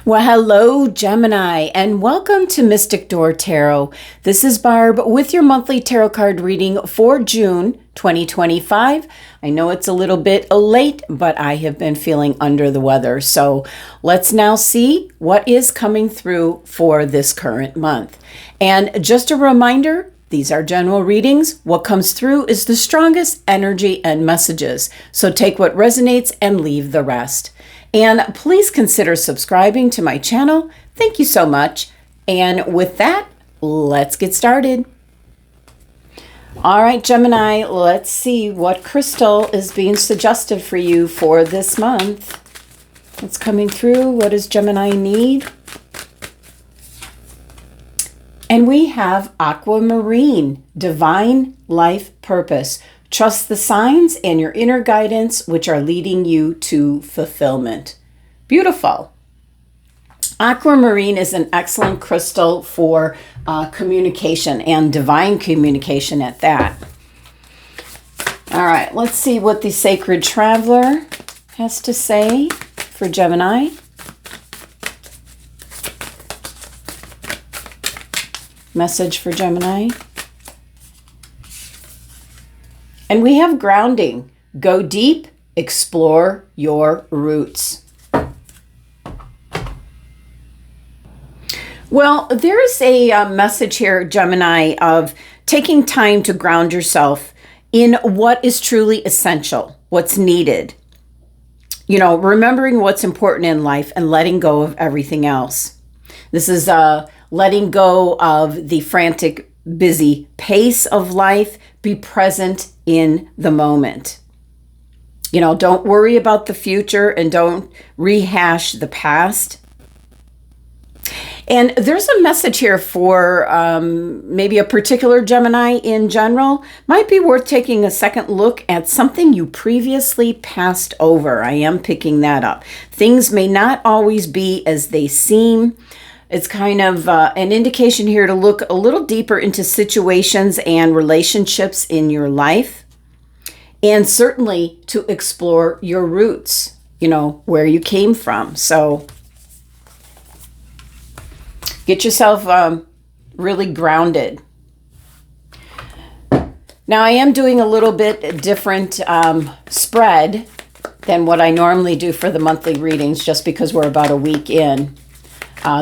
Well, hello, Gemini, and welcome to Mystic Door Tarot. This is Barb with your monthly tarot card reading for June 2025. I know it's a little bit late, but I have been feeling under the weather. So let's now see what is coming through for this current month. And just a reminder, these are general readings. What comes through is the strongest energy and messages. So take what resonates and leave the rest. And please consider subscribing to my channel. Thank you so much. And with that, let's get started. All right, Gemini, let's see what crystal is being suggested for you for this month. What's coming through? What does Gemini need? And we have Aquamarine, Divine Life Purpose. Trust the signs and your inner guidance, which are leading you to fulfillment. Beautiful. Aquamarine is an excellent crystal for communication and divine communication at that. All right, let's see what the Sacred Traveler has to say for Gemini. Message for Gemini. And we have grounding. Go deep, explore your roots. Well, there's a message here, Gemini, of taking time to ground yourself in what is truly essential, what's needed. You know, remembering what's important in life and letting go of everything else. This is letting go of the frantic, busy pace of life. Be present in the moment. You know, don't worry about the future and don't rehash the past. And there's a message here for maybe a particular Gemini in general. Might be worth taking a second look at something you previously passed over. I am picking that up. Things may not always be as they seem. It's kind of an indication here to look a little deeper into situations and relationships in your life. And certainly to explore your roots, you know, where you came from. So get yourself really grounded. Now I am doing a little bit different spread than what I normally do for the monthly readings, just because we're about a week in.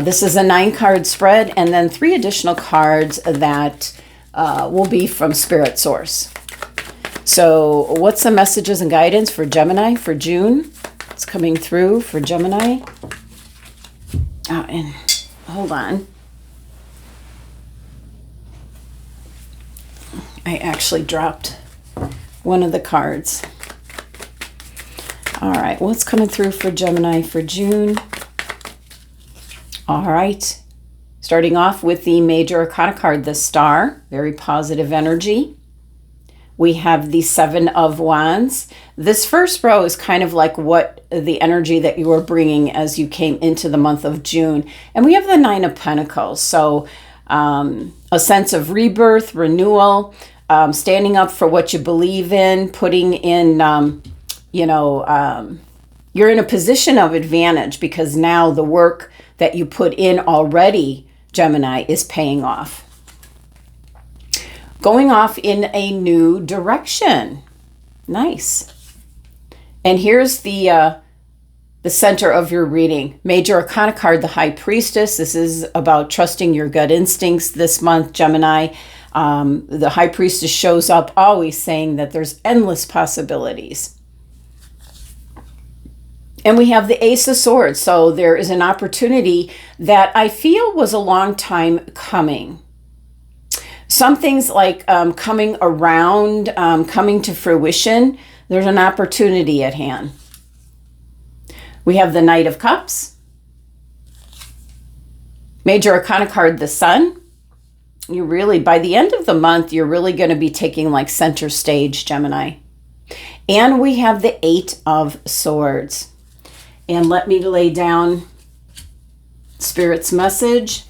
This is a 9-card spread, and then 3 additional cards that will be from Spirit Source. So what's the messages and guidance for Gemini for June? It's coming through for Gemini. And hold on. I actually dropped one of the cards. All right, what's coming through for Gemini for June? All right, starting off with the Major Arcana card, the Star, very positive energy. We have the 7 of Wands. This first row is kind of like what the energy that you were bringing as you came into the month of June. And we have the 9 of Pentacles. So a sense of rebirth, renewal, standing up for what you believe in, putting in, you're in a position of advantage because now the work that you put in already, Gemini, is paying off. Going off in a new direction. Nice. And here's the center of your reading. Major Arcana card, the High Priestess. This is about trusting your gut instincts this month, Gemini. The High Priestess shows up always saying that there's endless possibilities. And we have the Ace of Swords. So there is an opportunity that I feel was a long time coming. Some things like coming around, coming to fruition. There's an opportunity at hand. We have the Knight of Cups. Major Arcana card, the Sun. You really, by the end of the month, you're really going to be taking like center stage, Gemini. And we have the 8 of Swords. And let me lay down Spirit's message.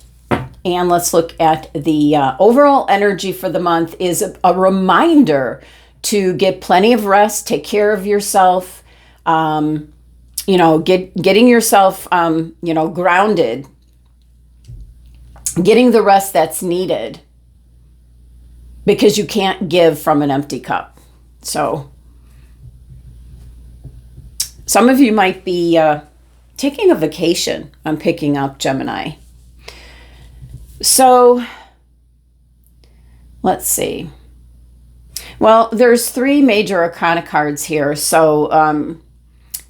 And let's look at the overall energy for the month is a reminder to get plenty of rest, take care of yourself, getting yourself, grounded, getting the rest that's needed, because you can't give from an empty cup. So some of you might be taking a vacation. I'm picking up, Gemini. So let's see. Well, there's 3 major arcana cards here. So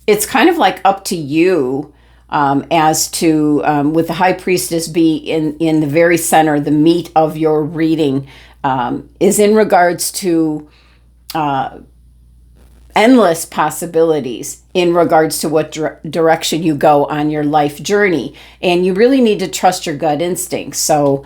it's kind of like up to you as to, with the High Priestess be in the very center, the meat of your reading is in regards to endless possibilities in regards to what direction you go on your life journey. And you really need to trust your gut instincts. So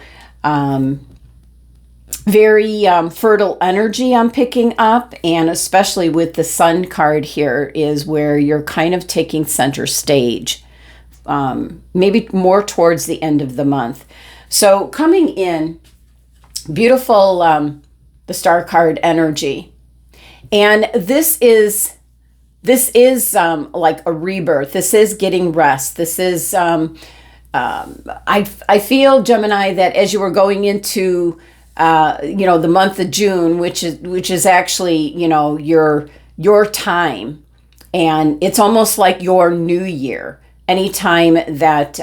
very fertile energy I'm picking up, and especially with the Sun card here is where you're kind of taking center stage, maybe more towards the end of the month. So coming in, beautiful, the Star card energy. And this is like a rebirth. This is getting rest. This is, I feel, Gemini, that as you were going into the month of June, which is actually, your time, and it's almost like your new year. Anytime that,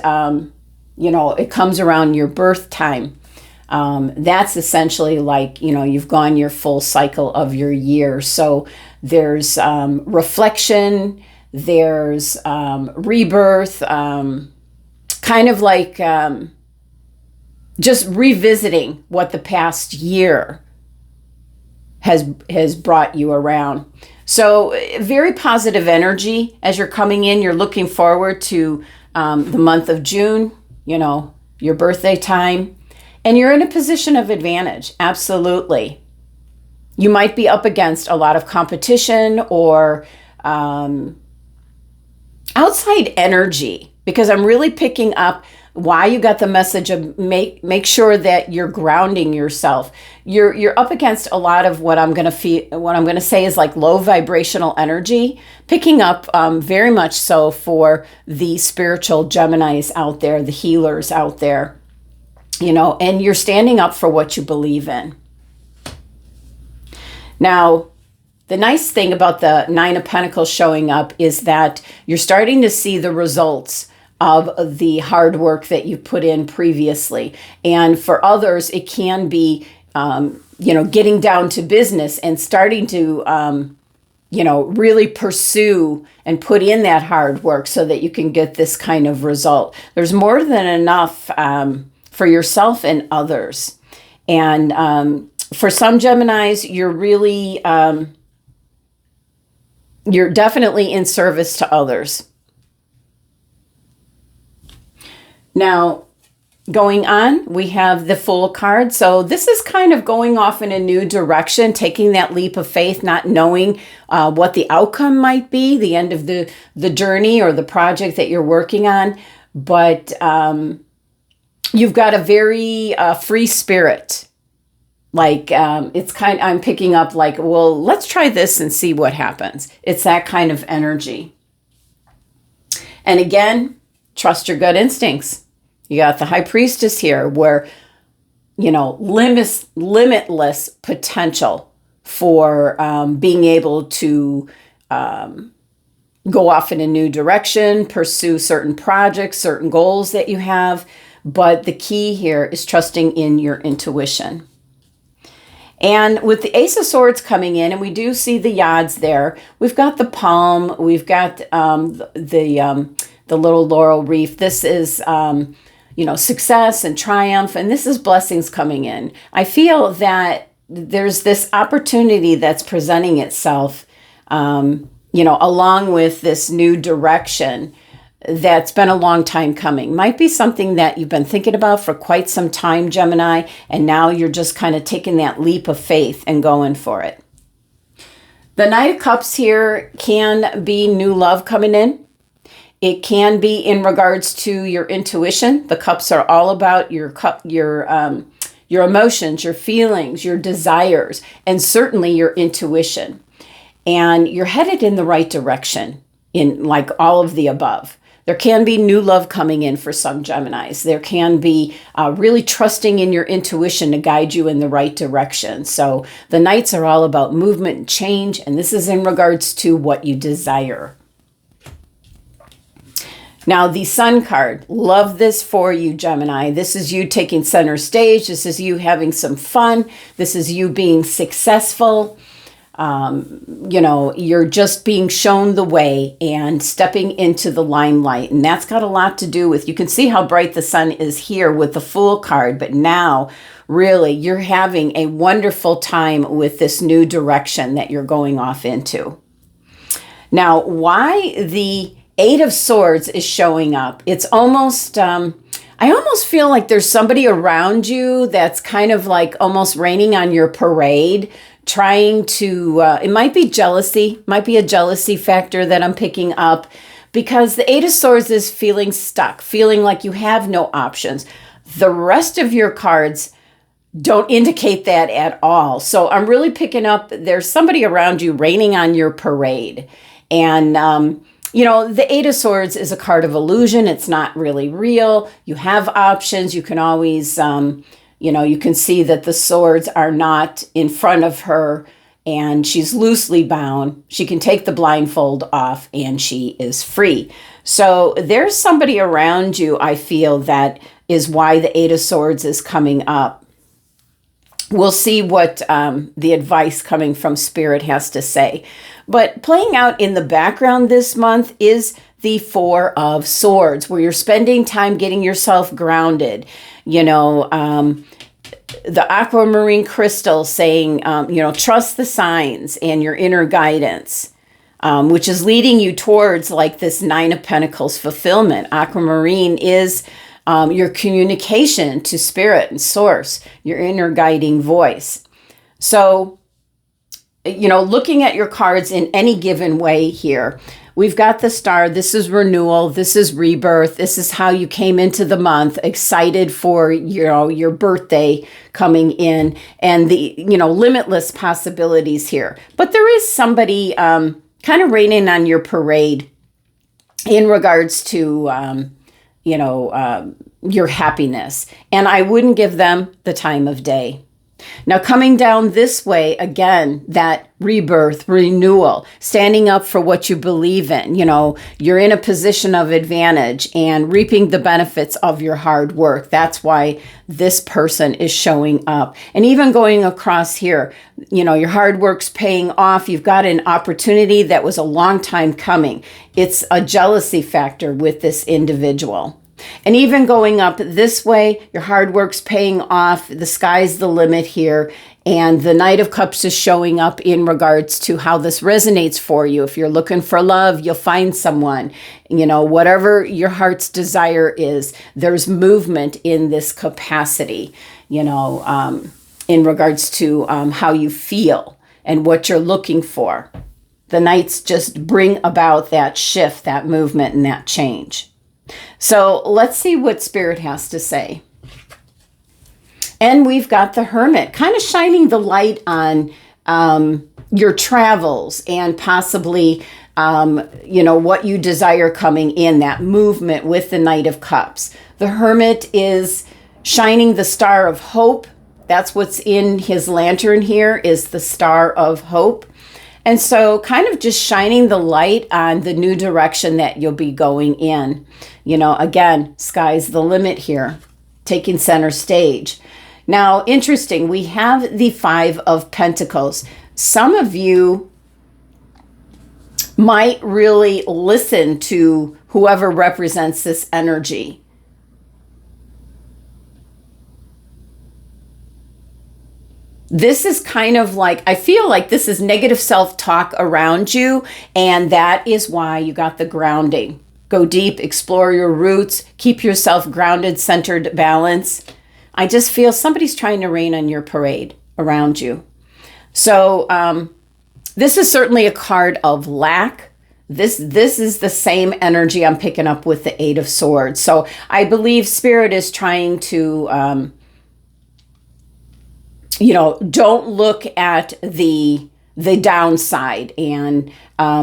it comes around your birth time, that's essentially like, you've gone your full cycle of your year. So there's reflection, there's rebirth, kind of like just revisiting what the past year has brought you around. So very positive energy as you're coming in. You're looking forward to the month of June, your birthday time, and you're in a position of advantage. Absolutely. You might be up against a lot of competition or outside energy, because I'm really picking up why you got the message of make sure that you're grounding yourself. You're up against a lot of what I'm going to say is like low vibrational energy, picking up very much so for the spiritual Geminis out there, the healers out there, and you're standing up for what you believe in. Now, the nice thing about the 9 of Pentacles showing up is that you're starting to see the results of the hard work that you put in previously. And for others, it can be, getting down to business and starting to, really pursue and put in that hard work so that you can get this kind of result. There's more than enough for yourself and others. And for some Geminis, you're really, you're definitely in service to others. Now, going on, we have the Fool card. So this is kind of going off in a new direction, taking that leap of faith, not knowing what the outcome might be, the end of the journey or the project that you're working on. But you've got a very free spirit. Like I'm picking up like, well, let's try this and see what happens. It's that kind of energy. And again, trust your gut instincts. You got the High Priestess here where, limitless potential for being able to go off in a new direction, pursue certain projects, certain goals that you have. But the key here is trusting in your intuition. And with the Ace of Swords coming in, and we do see the Yads there, we've got the palm, we've got the little laurel wreath. This is, success and triumph, and this is blessings coming in. I feel that there's this opportunity that's presenting itself, along with this new direction that's been a long time coming. Might be something that you've been thinking about for quite some time, Gemini, and now you're just kind of taking that leap of faith and going for it. The Knight of Cups here can be new love coming in. It can be in regards to your intuition. The cups are all about your emotions, your feelings, your desires, and certainly your intuition. And you're headed in the right direction. in like all of the above. There can be new love coming in for some Geminis. There can be really trusting in your intuition to guide you in the right direction. So the Knights are all about movement and change, and this is in regards to what you desire. Now, the Sun card, love this for you, Gemini. This is you taking center stage. This is you having some fun. This is you being successful. You're just being shown the way and stepping into the limelight. And that's got a lot to do with, you can see how bright the sun is here with the Fool card, but now really you're having a wonderful time with this new direction that you're going off into. Now, why the Eight of Swords is showing up, it's almost, I almost feel like there's somebody around you that's kind of like almost raining on your parade, trying to, it might be jealousy, might be a jealousy factor that I'm picking up, because the Eight of Swords is feeling stuck, feeling like you have no options. The rest of your cards don't indicate that at all. So I'm really picking up there's somebody around you raining on your parade. And, the Eight of Swords is a card of illusion. It's not really real. You have options. You can always, you can see that the swords are not in front of her and she's loosely bound. She can take the blindfold off and she is free. So there's somebody around you, I feel, that is why the Eight of Swords is coming up. We'll see what the advice coming from Spirit has to say. But playing out in the background this month is the Four of Swords, where you're spending time getting yourself grounded. The aquamarine crystal saying, trust the signs and your inner guidance, which is leading you towards like this Nine of Pentacles fulfillment. Aquamarine is your communication to Spirit and Source, your inner guiding voice. So, looking at your cards in any given way here, we've got the Star. This is renewal. This is rebirth. This is how you came into the month, excited for, your birthday coming in, and the, limitless possibilities here. But there is somebody kind of raining on your parade in regards to, your happiness. And I wouldn't give them the time of day. Now, coming down this way, again, that rebirth, renewal, standing up for what you believe in. You're in a position of advantage and reaping the benefits of your hard work. That's why this person is showing up. And even going across here, your hard work's paying off. You've got an opportunity that was a long time coming. It's a jealousy factor with this individual. And even going up this way, your hard work's paying off. The sky's the limit here. And the Knight of Cups is showing up in regards to how this resonates for you. If you're looking for love, you'll find someone. Whatever your heart's desire is, there's movement in this capacity, in regards to how you feel and what you're looking for. The Knights just bring about that shift, that movement, and that change. So let's see what Spirit has to say. And we've got the Hermit kind of shining the light on your travels and possibly, what you desire coming in, that movement with the Knight of Cups. The Hermit is shining the star of hope. That's what's in his lantern here, is the star of hope. And so kind of just shining the light on the new direction that you'll be going in. Again, sky's the limit here, taking center stage. Now, interesting, we have the Five of Pentacles. Some of you might really listen to whoever represents this energy. This is kind of like, I feel like this is negative self-talk around you, and that is why you got the grounding. Go deep, explore your roots, keep yourself grounded, centered, balanced. I just feel somebody's trying to rain on your parade around you. So this is certainly a card of lack. This is the same energy I'm picking up with the Eight of Swords. So I believe Spirit is trying to... don't look at the the downside. And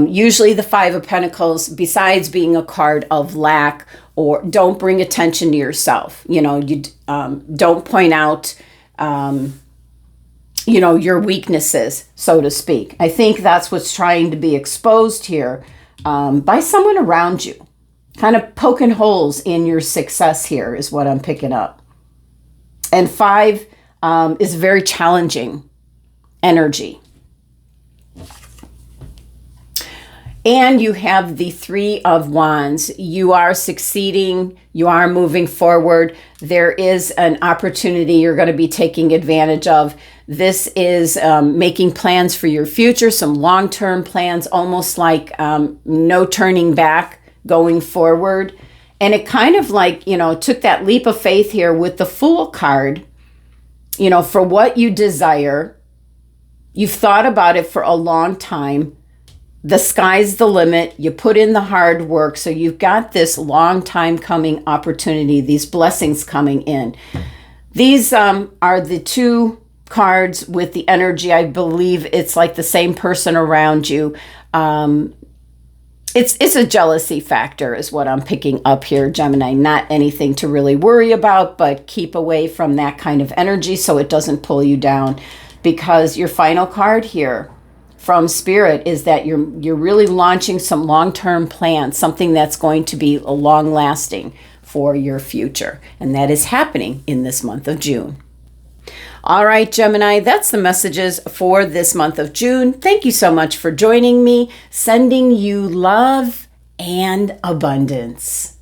usually the Five of Pentacles, besides being a card of lack, or don't bring attention to yourself. You don't point out, your weaknesses, so to speak. I think that's what's trying to be exposed here by someone around you. Kind of poking holes in your success here is what I'm picking up. And 5 is very challenging energy. And you have the 3 of Wands. You are succeeding. You are moving forward. There is an opportunity you're going to be taking advantage of. This is making plans for your future, some long-term plans, almost like no turning back going forward. And it kind of like, took that leap of faith here with the Fool card, for what you desire. You've thought about it for a long time. The sky's the limit. You put in the hard work. So you've got this long time coming opportunity, these blessings coming in. These are the 2 cards with the energy. I believe it's like the same person around you. It's a jealousy factor is what I'm picking up here, Gemini. Not anything to really worry about, but keep away from that kind of energy so it doesn't pull you down. Because your final card here from Spirit is that you're really launching some long-term plans, something that's going to be long-lasting for your future. And that is happening in this month of June. All right, Gemini, that's the messages for this month of June. Thank you so much for joining me. Sending you love and abundance.